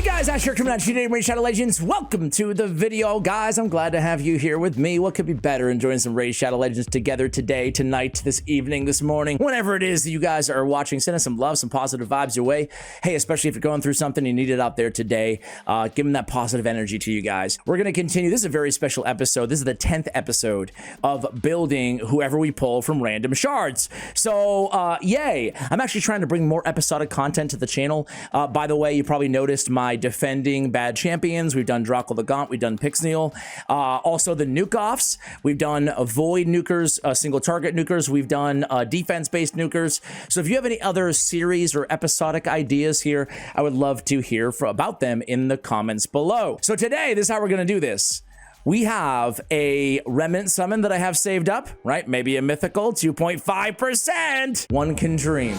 Hey guys, Ash here coming at you today, Raid Shadow Legends. Welcome to the video, guys. I'm glad to have you here with me. What could be better enjoying some Raid Shadow Legends together today, tonight, this evening, this morning, whenever it is that you guys are watching. Send us some love, some positive vibes your way. Hey, especially if you're going through something, you need it out there today. Give them that positive energy to you guys. We're going to continue. This is a very special episode. This is the 10th episode of building whoever we pull from random shards. So, yay. I'm actually trying to bring more episodic content to the channel. By the way, you probably noticed my defending bad champions. We've done Drakul the Gaunt. We've done Pixneal. Also the nuke offs. We've done void nukers, single target nukers. We've done defense-based nukers. So if you have any other series or episodic ideas here, I would love to hear about them in the comments below. So today, this is how we're going to do this. We have a Remnant summon that I have saved up, right? Maybe a mythical, 2.5%. One can dream.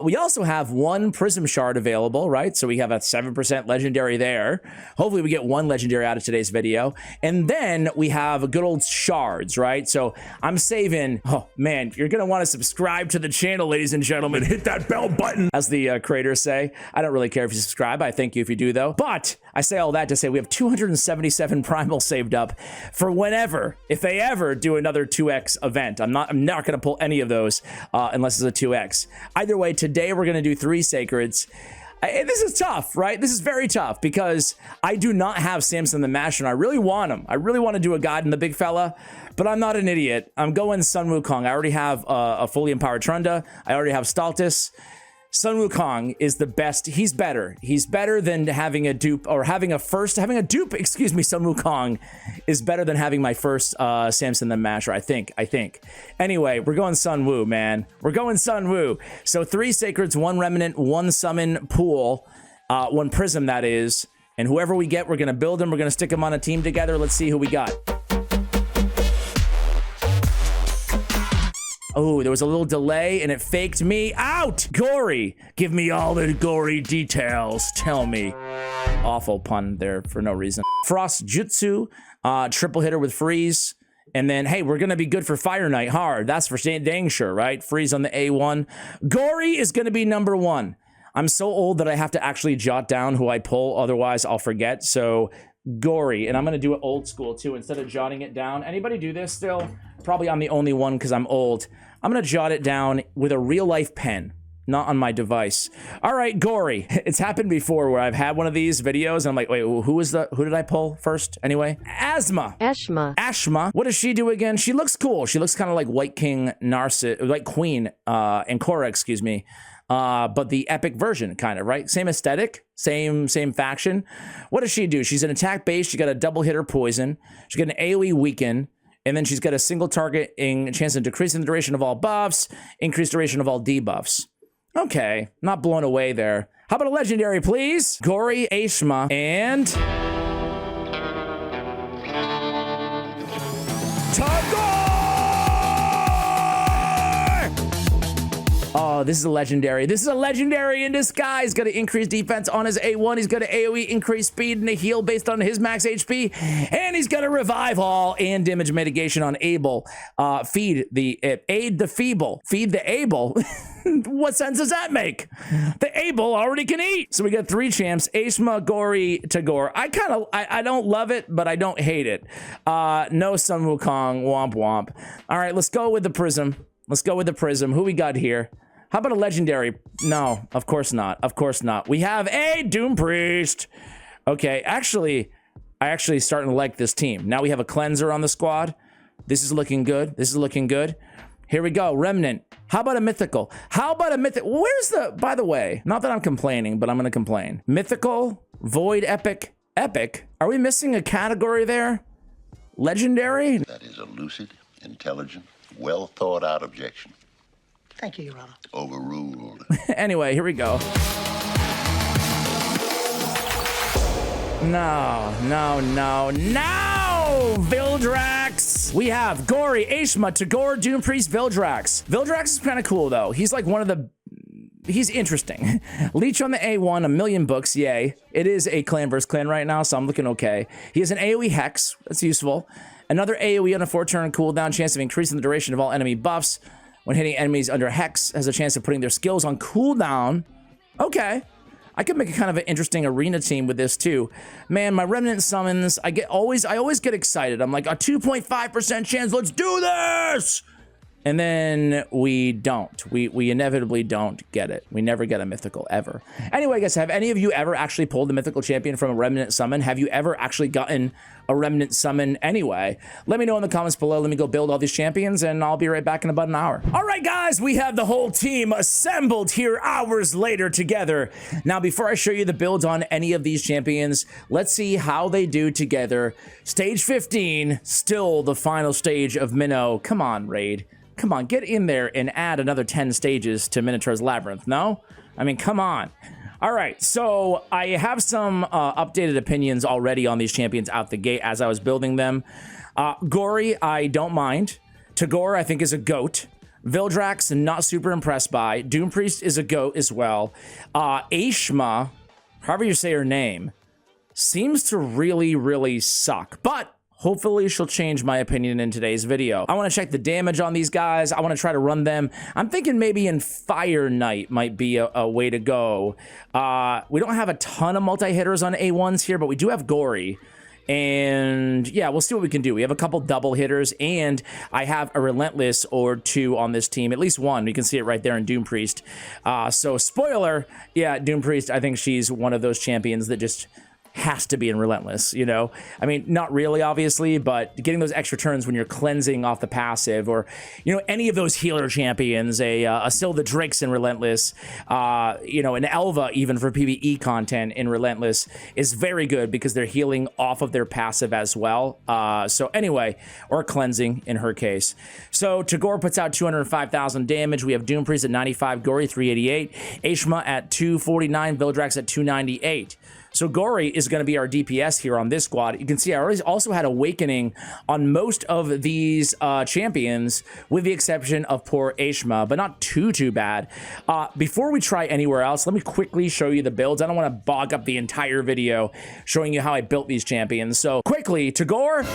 We also have one Prism shard available, right? So we have a 7% legendary there. Hopefully we get one legendary out of today's video. And then we have good old shards, right? So I'm saving, oh man, you're gonna wanna subscribe to the channel, ladies and gentlemen. Hit that bell button, as the creators say. I don't really care if you subscribe. I thank you if you do though. But I say all that to say we have 277 primal saved up for whenever, if they ever do another 2x event. I'm not gonna pull any of those unless it's a 2x. Either way, today we're gonna do 3 sacreds. This is tough, right? This is very tough because I do not have Samson the Masher, and I really want him. I really want to do a god in the big fella, but I'm not an idiot. I'm going Sun Wukong. I already have a fully empowered Trunda. I already have Staltis. Sun Wukong is the best. He's better. He's better than having a dupe or having a dupe, excuse me. Sun Wukong is better than having my first Samson the Masher, I think. Anyway, we're going Sun Wu, man. We're going Sun Wu. So 3 sacreds, 1 remnant, 1 summon pool, 1 prism that is. And whoever we get, we're going to build them. We're going to stick them on a team together. Let's see who we got. Oh, there was a little delay and it faked me out. Gory. Give me all the gory details. Tell me. Awful pun there for no reason. Frost Jutsu, triple hitter with freeze. And then, hey, we're going to be good for Fire Knight hard. That's for dang sure, right? Freeze on the A1. Gory is going to be number 1. I'm so old that I have to actually jot down who I pull. Otherwise, I'll forget. So Gory. And I'm going to do it old school too. Instead of jotting it down. Anybody do this still? Probably I'm the only one because I'm old. I'm going to jot it down with a real life pen, not on my device. All right, Gory. It's happened before where I've had one of these videos and I'm like, wait, who did I pull first anyway? Ashma. What does she do again? She looks cool. She looks kind of like White King Narcissus, like Queen Ancora, excuse me. But the epic version, kind of, right? Same aesthetic, same faction. What does she do? She's an attack base. She got a double hitter poison. She got an AoE weaken. And then she's got a single targeting chance of decreasing the duration of all buffs, increased duration of all debuffs. Okay, not blown away there. How about a legendary, please? Gory, Ashma, and Tagore! Oh, this is a legendary. This is a legendary in disguise. He's got to increase defense on his A1. He's got to AoE increase speed and a heal based on his max HP. And he's got to revive all and damage mitigation on Able. Aid the feeble. Feed the able. What sense does that make? The able already can eat. So we got 3 champs, Ashma, Gory, Tagore. I don't love it, but I don't hate it. No Sun Wukong, womp womp. All right, let's go with the Prism. Let's go with the Prism. Who we got here? How about a legendary? No, of course not. Of course not. We have a Doom Priest. Okay, I actually starting to like this team. Now we have a cleanser on the squad. This is looking good. This is looking good. Here we go, Remnant. How about a mythical? How about a mythical? Where's the, by the way, not that I'm complaining, but I'm gonna complain. Mythical, void, epic. Epic? Are we missing a category there? Legendary? That is a lucid, intelligent, well thought out objection. Thank you, Your Honor. Overruled. Anyway, here we go. No. Vildrax! We have Gory, Ashma, Tagore, Doom Priest, Vildrax. Vildrax is kind of cool, though. He's like one of the... He's interesting. Leech on the A1, 1,000,000 books, yay. It is a clan versus clan right now, so I'm looking okay. He has an AoE Hex. That's useful. Another AoE on a 4-turn cooldown, chance of increasing the duration of all enemy buffs. When hitting enemies under Hex, has a chance of putting their skills on cooldown Okay. I could make a kind of an interesting arena team with this too. Man, my Remnant summons, I always get excited. I'm like, a 2.5% chance, let's do this! And then we don't. We inevitably don't get it. We never get a mythical, ever. Anyway, guys, have any of you ever actually pulled the mythical champion from a Remnant summon? Have you ever actually gotten a Remnant summon anyway? Let me know in the comments below. Let me go build all these champions, and I'll be right back in about an hour. All right, guys, we have the whole team assembled here hours later together. Now, before I show you the builds on any of these champions, let's see how they do together. Stage 15, still the final stage of Minnow. Come on, Raid. Come on, get in there and add another 10 stages to Minotaur's Labyrinth, no? I mean, come on. All right, so I have some updated opinions already on these champions out the gate as I was building them. Gory, I don't mind. Tagore, I think, is a goat. Vildrax, not super impressed by. Doompriest is a goat as well. Ashma, however you say her name, seems to really, really suck. But hopefully she'll change my opinion in today's video. I want to check the damage on these guys. I want to try to run them. I'm thinking maybe in Fire Knight might be a way to go. We don't have a ton of multi-hitters on A1s here, but we do have Gory. And yeah, we'll see what we can do. We have a couple double hitters, and I have a Relentless or two on this team. At least one. You can see it right there in Doompriest. So spoiler, yeah, Doompriest, I think she's one of those champions that just has to be in Relentless, you know? I mean, not really, obviously, but getting those extra turns when you're cleansing off the passive, or, you know, any of those healer champions, a Sylva Drix in Relentless, you know, an Elva even for PvE content in Relentless is very good because they're healing off of their passive as well. So anyway, or cleansing in her case. So Tagore puts out 205,000 damage. We have Doompriest at 95, Gory 388, Ashma at 249, Vildrax at 298. So Gory is going to be our DPS here on this squad. You can see I already also had Awakening on most of these champions, with the exception of poor Ashma, but not too bad. Before we try anywhere else, let me quickly show you the builds. I don't want to bog up the entire video showing you how I built these champions. So quickly, Tagore,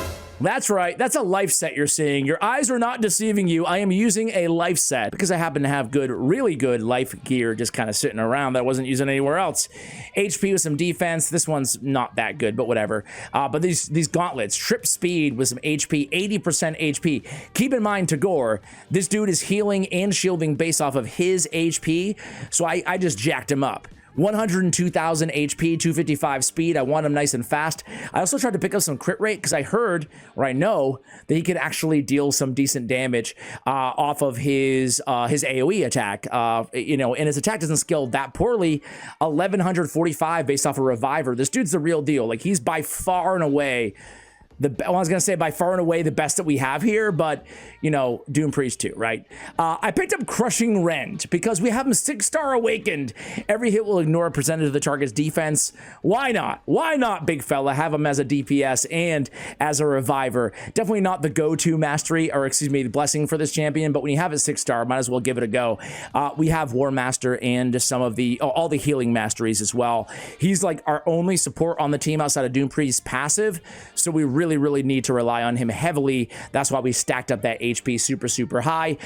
that's right. That's a life set you're seeing. Your eyes are not deceiving you. I am using a life set because I happen to have good, really good life gear just kind of sitting around that I wasn't using anywhere else. HP with some defense. This one's not that good, but whatever. But these gauntlets, trip speed with some HP, 80% HP. Keep in mind, Tagore, this dude is healing and shielding based off of his HP, so I just jacked him up. 102,000 HP, 255 speed. I want him nice and fast. I also tried to pick up some crit rate because I heard, or I know, that he could actually deal some decent damage off of his AoE attack. You know, and his attack doesn't scale that poorly. 1145 based off a Reviver. This dude's the real deal. Like, he's by far and away I was going to say by far and away the best that we have here, but, you know, Doompriest too, right? I picked up Crushing Rend because we have him 6-star awakened. Every hit will ignore a percentage of the target's defense. Why not? Why not, big fella? Have him as a DPS and as a reviver. Definitely not the go-to mastery, or excuse me, the blessing for this champion, but when you have it 6-star, might as well give it a go. We have War Master and some of the, all the healing masteries as well. He's like our only support on the team outside of Doompriest's passive, so we really need to rely on him heavily. That's why we stacked up that HP super high.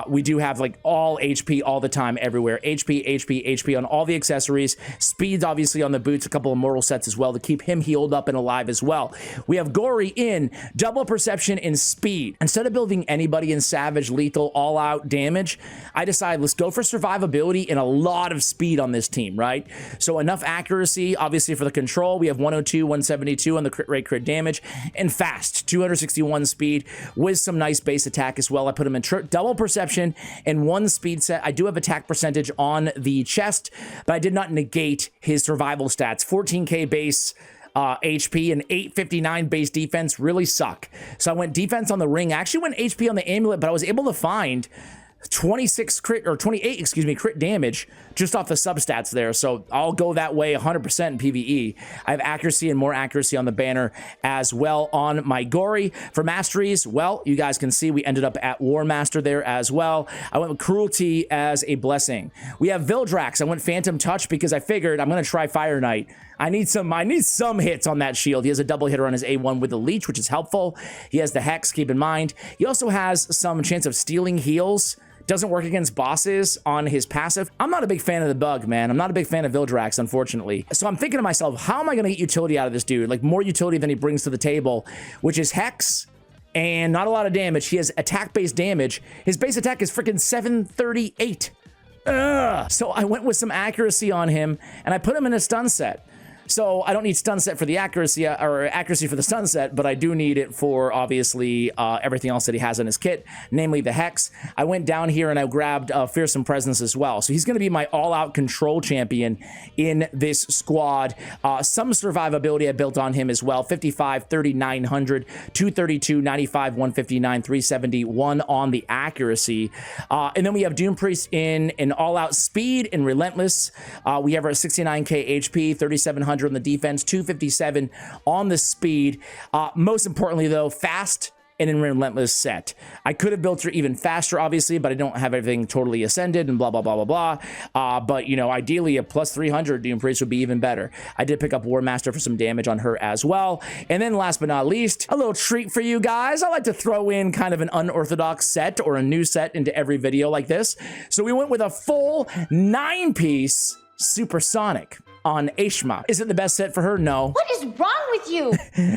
We do have like all HP all the time everywhere. HP on all the accessories. Speed's obviously on the boots, a couple of mortal sets as well to keep him healed up and alive as well. We have Gory in double perception and speed. Instead of building anybody in savage, lethal, all out damage, I decided let's go for survivability and a lot of speed on this team, right? So enough accuracy, obviously for the control. We have 102, 172 on the crit rate, crit damage, and fast, 261 speed with some nice base attack as well. I put him in double perception and 1 speed set. I do have attack percentage on the chest, but I did not negate his survival stats. 14k base HP and 859 base defense really suck. So I went defense on the ring. I actually went HP on the amulet, but I was able to find 26 crit, or 28, excuse me, crit damage just off the substats there. So I'll go that way 100% in PvE. I have accuracy and more accuracy on the banner as well on my Gory. For masteries, well, you guys can see we ended up at War Master there as well. I went with Cruelty as a blessing. We have Vildrax. I went Phantom Touch because I figured I'm going to try Fire Knight. I need some hits on that shield. He has a double hitter on his A1 with the Leech, which is helpful. He has the Hex, keep in mind. He also has some chance of stealing heals doesn't work against bosses on his passive. I'm not a big fan of the bug, man. I'm not a big fan of Vildrax, unfortunately. So I'm thinking to myself, how am I going to get utility out of this dude? Like more utility than he brings to the table, which is Hex and not a lot of damage. He has attack-based damage. His base attack is freaking 738. Ugh. So I went with some accuracy on him and I put him in a stun set. So I don't need stun set for the accuracy or accuracy for the stun set, but I do need it for obviously everything else that he has in his kit, namely the Hex. I went down here and I grabbed Fearsome Presence as well. So he's going to be my all-out control champion in this squad. Some survivability I built on him as well. 55, 30, 900, 232, 95, 159, 371 on the accuracy. And then we have Doom Priest in an all-out speed and relentless. We have our 69k HP, 3,700 on the defense, 257 on the speed. Most importantly, though, fast and in relentless set. I could have built her even faster, obviously, but I don't have everything totally ascended and blah, blah, blah, blah, blah. But, you know, ideally a plus 300 Doom Priest would be even better. I did pick up War Master for some damage on her as well. And then last but not least, a little treat for you guys. I like to throw in kind of an unorthodox set or a new set into every video like this. So we went with a full 9-piece Supersonic on Aishma. Is it the best set for her? No. What is wrong with you?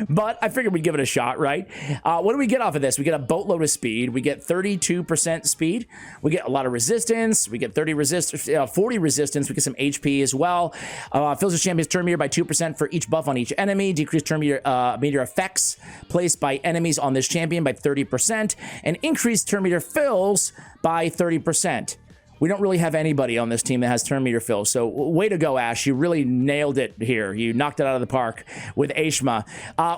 But I figured we'd give it a shot, right? What do we get off of this? We get a boatload of speed. We get 32% speed. We get a lot of resistance. We get 40 resistance. We get some HP as well. Fills the champion's turn meter by 2% for each buff on each enemy. Decreased turn meter effects placed by enemies on this champion by 30%. And increased turn meter fills by 30%. We don't really have anybody on this team that has turn meter fill. So way to go, Ash. You really nailed it here. You knocked it out of the park with Aishma.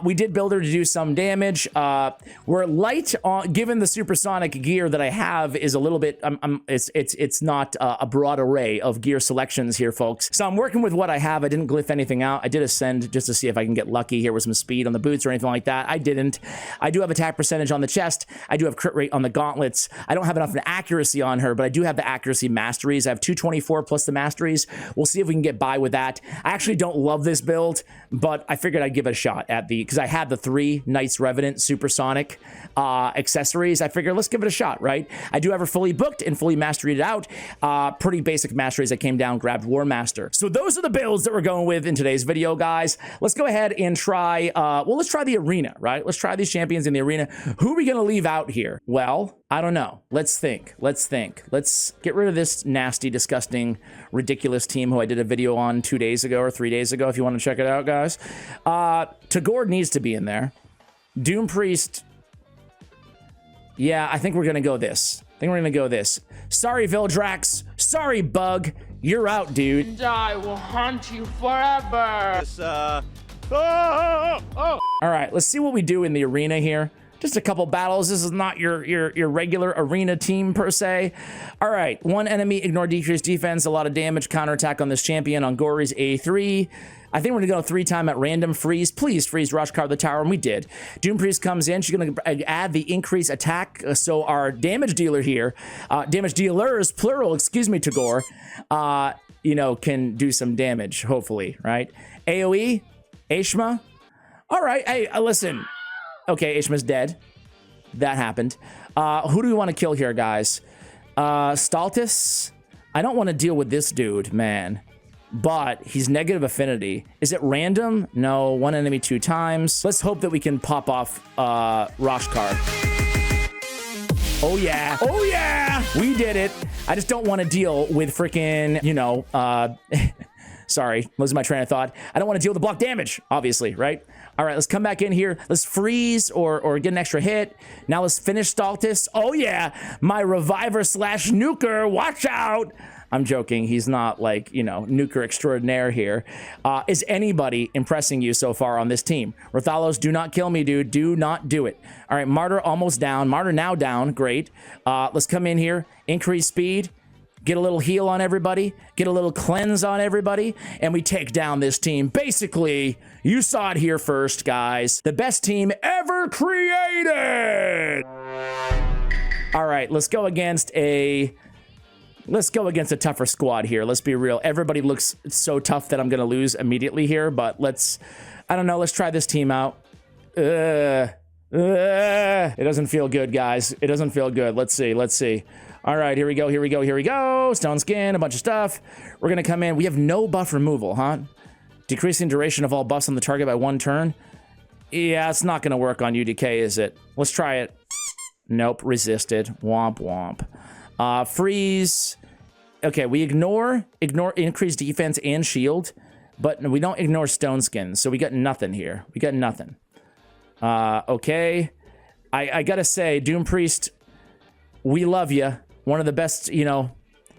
We did build her to do some damage. We're light on, given the supersonic gear that I have is a little bit, it's not a broad array of gear selections here, folks. So I'm working with what I have. I didn't glyph anything out. I did ascend just to see if I can get lucky here with some speed on the boots or anything like that. I didn't. I do have attack percentage on the chest. I do have crit rate on the gauntlets. I don't have enough accuracy on her, but I do have the accuracy masteries. I have 224 plus the masteries. We'll see if we can get by with that. I actually don't love this build, but I figured I'd give it a shot at because I had the 3 Knights Revenant Supersonic accessories. I figured let's give it a shot, right? I do have her fully booked and fully masteried it out. Pretty basic masteries. I came down, grabbed War Master. So those are the builds that we're going with in today's video, guys. Let's go ahead and try, well, let's try the arena, right? Let's try these champions in the arena. Who are we going to leave out here? Well, I don't know. Let's think. Let's think. Let's get rid of this nasty, disgusting, ridiculous team who I did a video on 2 days ago or 3 days ago if you want to check it out, guys. Tagore needs to be in there. Doom Priest. Yeah, I think we're going to go this. Sorry, Vildrax. Sorry, Bug. You're out, dude. And I will haunt you forever. All right, let's see what we do in the arena here. Just a couple battles. This is not your regular arena team per se. All right, 1 enemy, ignore decreased defense, a lot of damage, counterattack on this champion on Gory's A3. I think we're gonna go 3-time at random freeze. Please freeze rush card the tower, and we did. Doom Priest comes in. She's gonna add the increased attack. So our damage dealer here, damage dealers plural, excuse me, Tagore, you know, can do some damage. Hopefully, right? AOE, Aishma. All right, hey, listen. Okay, Aishma's dead. That happened. Who do we want to kill here, guys? Staltis? I don't want to deal with this dude, man. But he's negative affinity. Is it random? No, 1 enemy 2 times. Let's hope that we can pop off Rosh card. Oh yeah. Oh yeah! We did it. I just don't want to deal with freaking, you know, sorry, losing my train of thought. I don't want to deal with the block damage, obviously, right? All right, let's come back in here. Let's freeze or get an extra hit. Now let's finish Staltis. Oh yeah, my reviver / nuker. Watch out. I'm joking. He's not like, you know, nuker extraordinaire here. Is anybody impressing you so far on this team? Rathalos, do not kill me, dude. Do not do it. All right, Martyr almost down. Martyr now down. Great. Let's come in here. Increase speed. Get a little heal on everybody, get a little cleanse on everybody, and we take down this team. Basically, you saw it here first, guys. The best team ever created! All right, let's go against a tougher squad here. Let's be real. Everybody looks so tough that I'm going to lose immediately here, but I don't know, let's try this team out. It doesn't feel good, guys. It doesn't feel good. Let's see. Let's see. All right, here we go. Here we go. Here we go. Stone skin, a bunch of stuff. We're going to come in. We have no buff removal, huh? Decreasing duration of all buffs on the target by 1 turn. Yeah, it's not going to work on UDK, is it? Let's try it. Nope, resisted. Womp womp. Freeze. Okay, we ignore increased defense and shield, but we don't ignore stone skin, so we got nothing here. We got nothing. Okay. I gotta say, Doom Priest, we love you. One of the best, you know,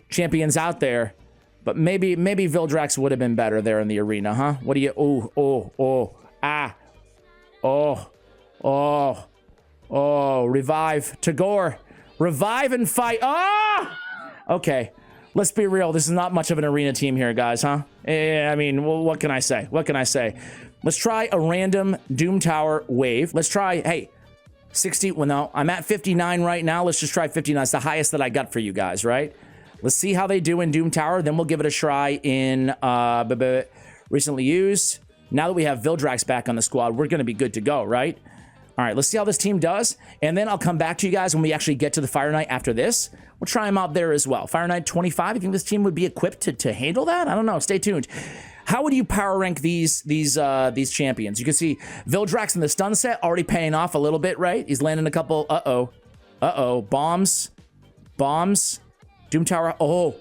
champions out there. But maybe Vildrax would have been better there in the arena, huh? What do you... Revive. Tagore. Revive and fight. Okay. Let's be real. This is not much of an arena team here, guys, huh? I mean, well, what can I say? What can I say? Let's try a random Doom Tower wave. Let's try, hey, 60. Well, no, I'm at 59 right now. Let's just try 59. It's the highest that I got for you guys, right? Let's see how they do in Doom Tower. Then we'll give it a try in recently used. Now that we have Vildrax back on the squad, we're going to be good to go, right? All right, let's see how this team does. And then I'll come back to you guys when we actually get to the Fire Knight after this. We'll try them out there as well. Fire Knight 25. You think this team would be equipped to handle that? I don't know. Stay tuned. How would you power rank these champions? You can see Vildrax in the stun set already paying off a little bit, right? He's landing a couple. Bombs. Doom Tower. Oh,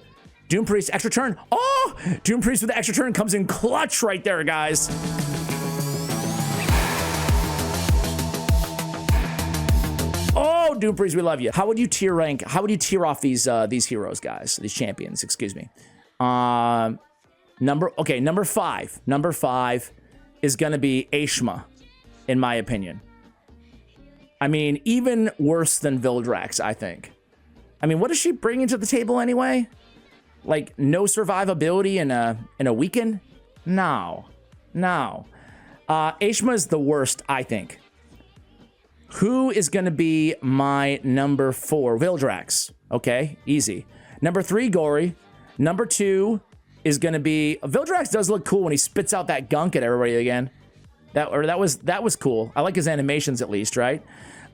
Doom Priest extra turn. Oh, Doom Priest with the extra turn comes in clutch right there, guys. Oh, Doom Priest, we love you. How would you tier rank? How would you tier off these heroes, guys? These champions, excuse me. Number 5. Number 5 is gonna be Ashma, in my opinion. I mean, even worse than Vildrax, I think. I mean, what is she bringing to the table anyway? Like, no survivability in a weekend? No. Ashma is the worst, I think. Who is going to be my number 4? Vildrax. Okay, easy. Number 3, Gory. Number 2 is going to be... Vildrax does look cool when he spits out that gunk at everybody again. That was cool. I like his animations at least, right?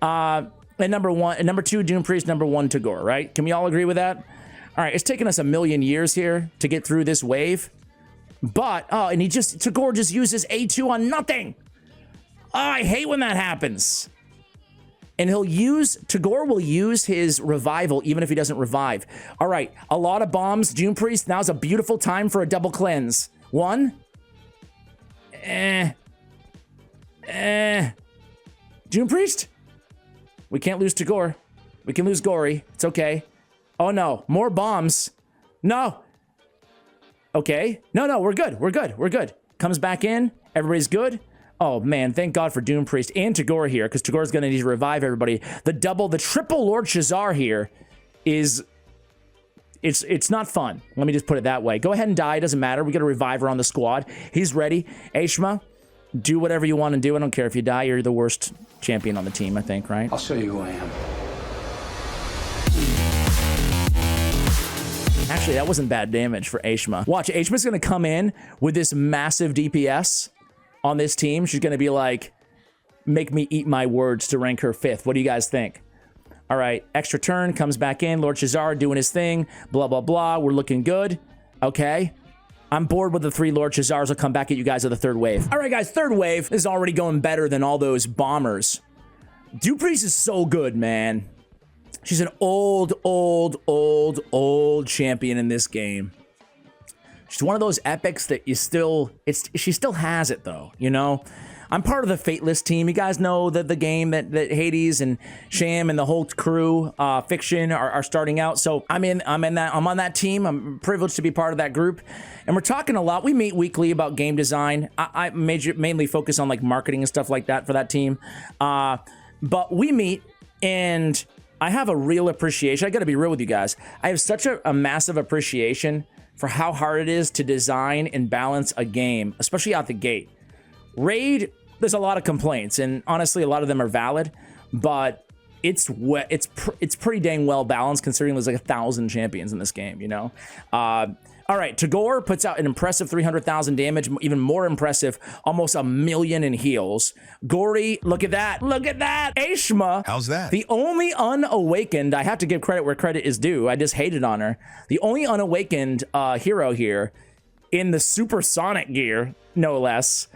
And number 2, Doom Priest. Number 1, Tagore, right? Can we all agree with that? All right, it's taken us a million years here to get through this wave. But, and Tagore just uses A2 on nothing. Oh, I hate when that happens. And Tagore will use his revival even if he doesn't revive. All right, a lot of bombs. Doom Priest, now's a beautiful time for a double cleanse. 1. Doom Priest? We can't lose Tagore. We can lose Gory. It's okay. Oh no, more bombs. No. Okay. No, we're good. We're good. Comes back in. Everybody's good. Oh man, thank God for Doom Priest and Tagore here, because Tagore's gonna need to revive everybody. The triple Lord Shazar here is... It's not fun. Let me just put it that way. Go ahead and die, doesn't matter. We got a reviver on the squad. He's ready. Ashma, do whatever you want to do. I don't care if you die. You're the worst champion on the team, I think, right? I'll show you who I am. Actually, that wasn't bad damage for Ashma. Watch, Ashma's gonna come in with this massive DPS on this team. She's gonna be like, make me eat my words to rank her 5th. What do you guys think? All right, extra turn, comes back in. Lord Shazar doing his thing. Blah, blah, blah. We're looking good. Okay. I'm bored with the 3 Lord Shazars. I'll come back at you guys with the 3rd wave. All right, guys, 3rd wave is already going better than all those bombers. Doom Priest is so good, man. She's an old champion in this game. She's one of those epics that she still has it though, you know? I'm part of the Fateless team. You guys know the game that Hades and Sham and the whole crew, Fiction are starting out. So I'm on that team. I'm privileged to be part of that group. And we're talking a lot. We meet weekly about game design. I mainly focus on like marketing and stuff like that for that team. But we meet and I have a real appreciation. I got to be real with you guys. I have such a massive appreciation for how hard it is to design and balance a game, especially out the gate. Raid, there's a lot of complaints, and honestly, a lot of them are valid, but it's pretty dang well balanced considering there's like 1,000 champions in this game, you know? All right, Tagore puts out an impressive 300,000 damage, even more impressive, almost 1 million in heals. Gory, look at that, look at that. Aishma, how's that? The only unawakened, I have to give credit where credit is due. I just hated on her. The only unawakened hero here in the supersonic gear, no less.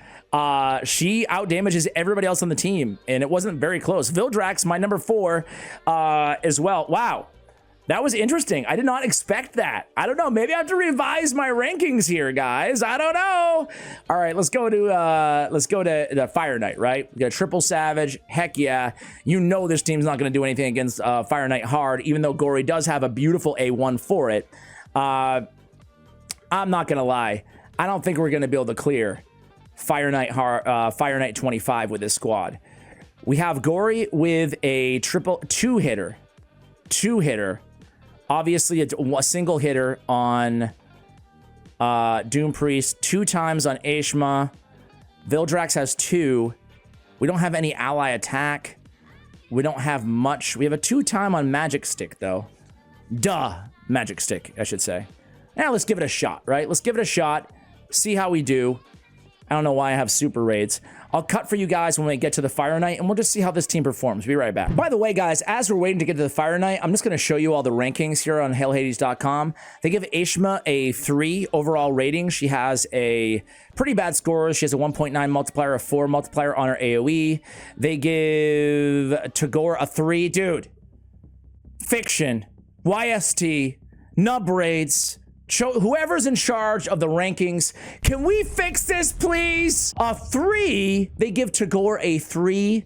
She outdamages everybody else on the team, and it wasn't very close. Vildrax, my number 4 as well. Wow. That was interesting. I did not expect that. I don't know. Maybe I have to revise my rankings here, guys. I don't know. All right, let's go to the Fire Knight, right? We got Triple Savage. Heck yeah. You know this team's not going to do anything against Fire Knight hard, even though Gory does have a beautiful A1 for it. I'm not going to lie. I don't think we're going to be able to clear Fire Knight 25 with this squad. We have Gory with a triple two-hitter. Obviously, it's a single hitter on Doom Priest, 2 times on Aishma. Vildrax has 2. We don't have any ally attack. We don't have much. We have a 2-time on Magic Stick, though. Magic Stick, I should say. Now, let's give it a shot, right? Let's give it a shot, see how we do. I don't know why I have super raids. I'll cut for you guys when we get to the Fire Knight, and we'll just see how this team performs. Be right back. By the way, guys, as we're waiting to get to the Fire Knight, I'm just going to show you all the rankings here on HailHades.com. They give Aishma a 3 overall rating. She has a pretty bad score. She has a 1.9 multiplier, a 4 multiplier on her AoE. They give Tagore a 3. Dude, Fiction, YST, Nub Raids, whoever's in charge of the rankings, can we fix this, please? A 3. They give Tagore a 3.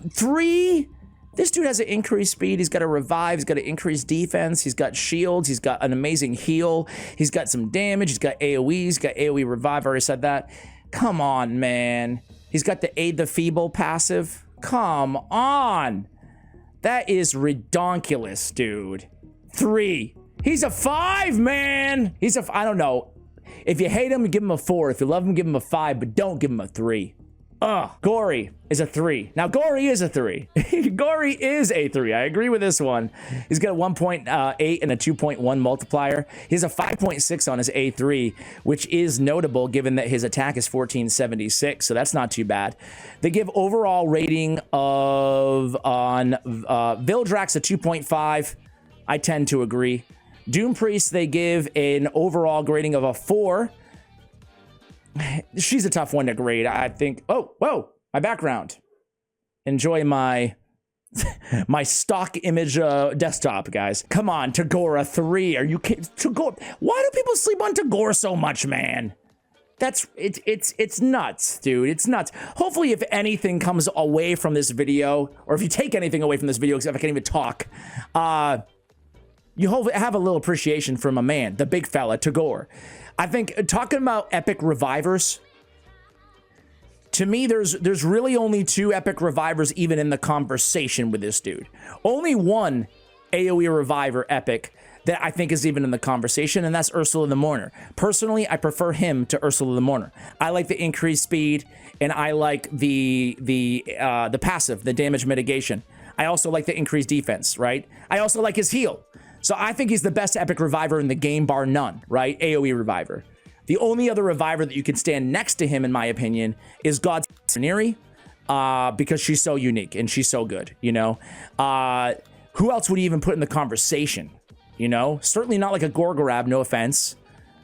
3. This dude has an increased speed. He's got a revive. He's got an increased defense. He's got shields. He's got an amazing heal. He's got some damage. He's got AoE. He's got AoE revive. I already said that. Come on, man. He's got the Aid the Feeble passive. Come on. That is redonkulous, dude. 3. He's a 5, man. I don't know. If you hate him, give him a 4. If you love him, give him a 5, but don't give him a 3. Gory is a 3. Now, Gory is a 3. Gory is a 3. I agree with this one. He's got a 1.8 and a 2.1 multiplier. He has a 5.6 on his A3, which is notable given that his attack is 1476, so that's not too bad. They give overall rating on Vildrax a 2.5. I tend to agree. Doom Priest, they give an overall grading of a 4. She's a tough one to grade, I think. Oh, whoa, my background. Enjoy my my stock image desktop, guys. Come on, Tagore 3. Are you kidding? Tagore, why do people sleep on Tagore so much, man? It's nuts, dude. It's nuts. Hopefully, if anything comes away from this video, or if you take anything away from this video, except I can't even talk, you have a little appreciation for my man, the big fella, Tagore. I think talking about epic revivers, to me, there's really only 2 epic revivers even in the conversation with this dude. Only one AoE reviver epic that I think is even in the conversation, and that's Ursula the Mourner. Personally, I prefer him to Ursula the Mourner. I like the increased speed, and I like the passive, the damage mitigation. I also like the increased defense, right? I also like his heal. So I think he's the best epic reviver in the game, bar none, right? AoE reviver. The only other reviver that you can stand next to him, in my opinion, is God's Neri, because she's so unique and she's so good, you know? Who else would you even put in the conversation, you know? Certainly not like a Gorgorab, no offense,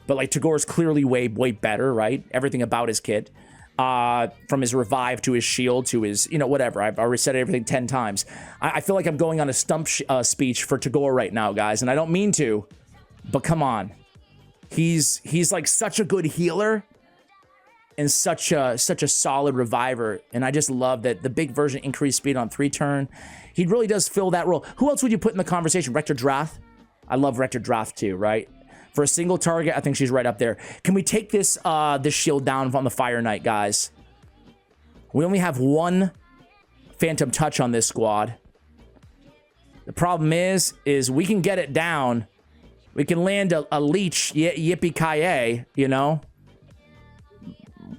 but like Tagore's clearly way better, right? Everything about his kid. From his revive to his shield to his, you know, whatever. I've already said everything 10 times. I feel like I'm going on a stump speech for Tagore right now, guys, and I don't mean to, but come on. He's like such a good healer and such a solid reviver, and I just love that the big version increased speed on 3-turn. He really does fill that role. Who else would you put in the conversation? Rector Drath? I love Rector Drath too, right? For a single target, I think she's right up there. Can we take this shield down on the Fire Knight, guys? We only have 1 Phantom Touch on this squad. The problem is we can get it down. We can land a leech, yippee-ki-yay, you know?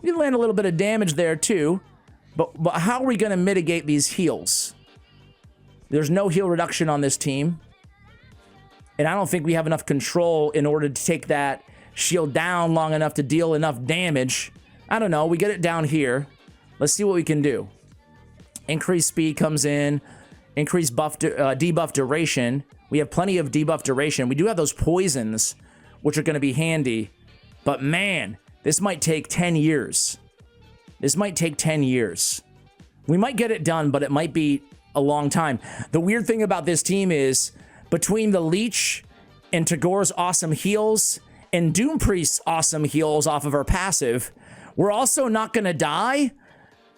We can land a little bit of damage there, too. But how are we going to mitigate these heals? There's no heal reduction on this team. And I don't think we have enough control in order to take that shield down long enough to deal enough damage. I don't know. We get it down here. Let's see what we can do. Increased speed comes in. Increased debuff duration. We have plenty of debuff duration. We do have those poisons, which are going to be handy. But man, this might take 10 years. This might take 10 years. We might get it done, but it might be a long time. The weird thing about this team is between the Leech and Tagor's awesome heals and Doom Priest's awesome heals off of our passive, we're also not going to die.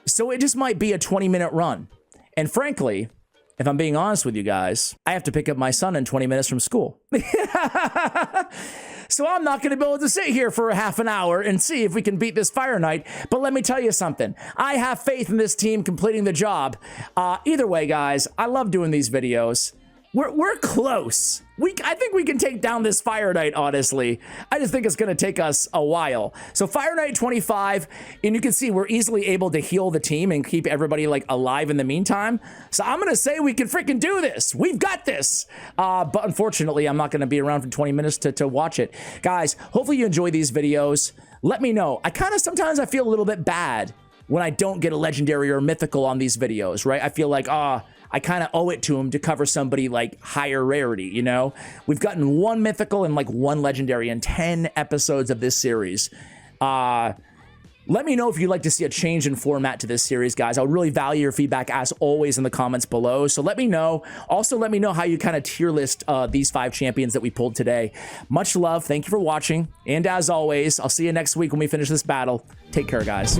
So it just might be a 20-minute run. And frankly, if I'm being honest with you guys, I have to pick up my son in 20 minutes from school. So I'm not going to be able to sit here for a half an hour and see if we can beat this Fire Knight. But let me tell you something. I have faith in this team completing the job. Either way, guys, I love doing these videos. We're close. I think we can take down this Fire Knight, honestly. I just think it's going to take us a while. So Fire Knight 25, and you can see we're easily able to heal the team and keep everybody like alive in the meantime. So I'm going to say we can freaking do this. We've got this. But unfortunately, I'm not going to be around for 20 minutes to watch it. Guys, hopefully you enjoy these videos. Let me know. Sometimes I feel a little bit bad when I don't get a legendary or mythical on these videos, right? I feel like, I kind of owe it to him to cover somebody like higher rarity, you know? We've gotten one mythical and like one legendary in 10 episodes of this series. Let me know if you'd like to see a change in format to this series, guys. I would really value your feedback as always in the comments below. So let me know. Also, let me know how you kind of tier list these 5 champions that we pulled today. Much love. Thank you for watching. And as always, I'll see you next week when we finish this battle. Take care, guys.